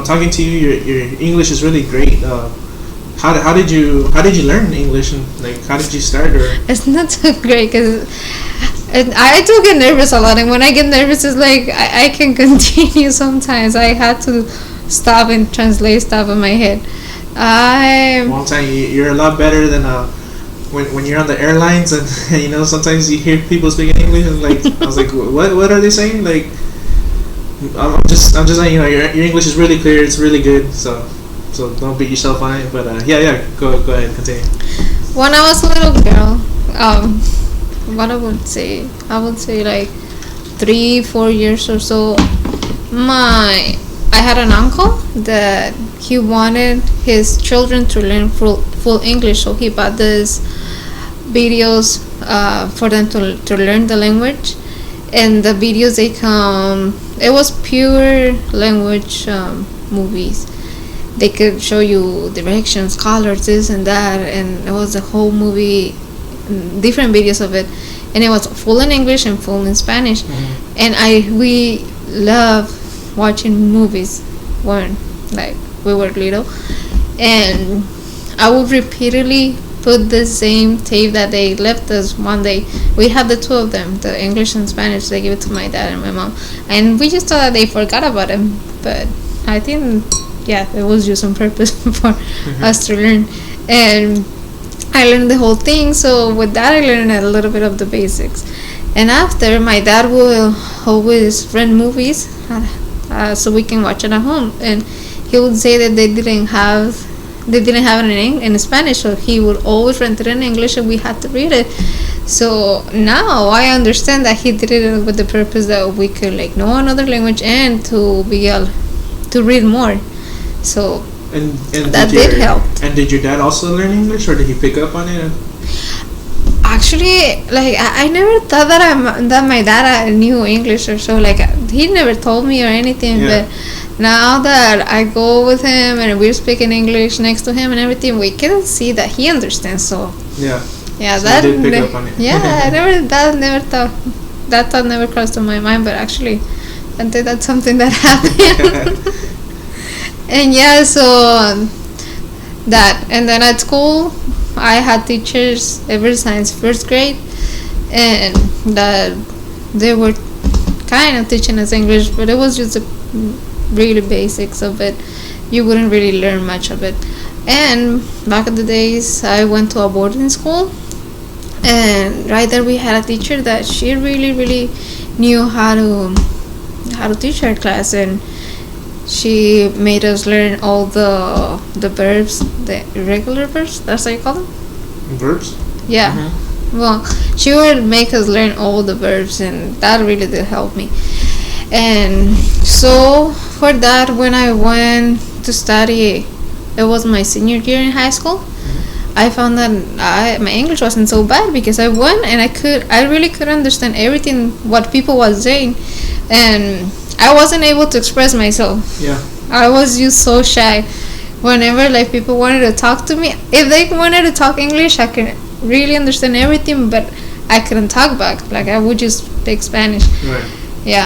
talking to you, your English is really great. How did you learn English, and like how did you start? Or It's not so great because I do get nervous a lot, and when I get nervous, it's like I can continue sometimes. I had to stop and translate stuff in my head. one time you're a lot better than when you're on the airlines, and sometimes you hear people speaking English, and like I was like, what are they saying? Like I'm just like, your English is really clear, it's really good, so don't beat yourself on it. But go ahead, continue. When I was a little girl, what I would say like 3-4 years or so, I had an uncle that he wanted his children to learn full English, so he bought these videos for them to learn the language. And the videos, it was pure language movies. They could show you directions, colors, this and that, and it was a whole movie, different videos of it, and it was full in English and full in Spanish. Mm-hmm. And we love watching movies when like we were little, and I would repeatedly put the same tape that they left us one day. We had the two of them, the English and Spanish. They gave it to my dad and my mom, and we just thought that they forgot about them, but I think it was just on purpose for us to learn. And I learned the whole thing. So with that, I learned a little bit of the basics. And after, my dad will always rent movies so we can watch it at home, and he would say that they didn't have it in Spanish, so he would always rent it in English, and we had to read it. So now I understand that he did it with the purpose that we could like know another language and to be able to read more. So and that did help. And did your dad also learn English, or did he pick up on it? Actually, like I never thought that my dad knew English or so. Like he never told me or anything. Yeah. But now that I go with him and we're speaking English next to him and everything, we can see that he understands. So yeah, so that did pick up on it. Yeah, that thought never crossed my mind. But actually, I think that's something that happened. And so that, and then at school I had teachers ever since first grade, and that they were kind of teaching us English, but it was just the really basics of it. You wouldn't really learn much of it. And back in the days, I went to a boarding school, and right there we had a teacher that she really knew how to teach her class, and she made us learn all the verbs, the irregular verbs, that's how you call them? Verbs? Yeah. Mm-hmm. Well, she would make us learn all the verbs, and that really did help me. And so for that, when I went to study, it was my senior year in high school, I found that my English wasn't so bad, because I went and I really could understand everything what people was saying, and I wasn't able to express myself. Yeah. I was just so shy. Whenever like people wanted to talk to me, if they wanted to talk English, I could really understand everything, but I couldn't talk back. Like I would just speak Spanish. Right.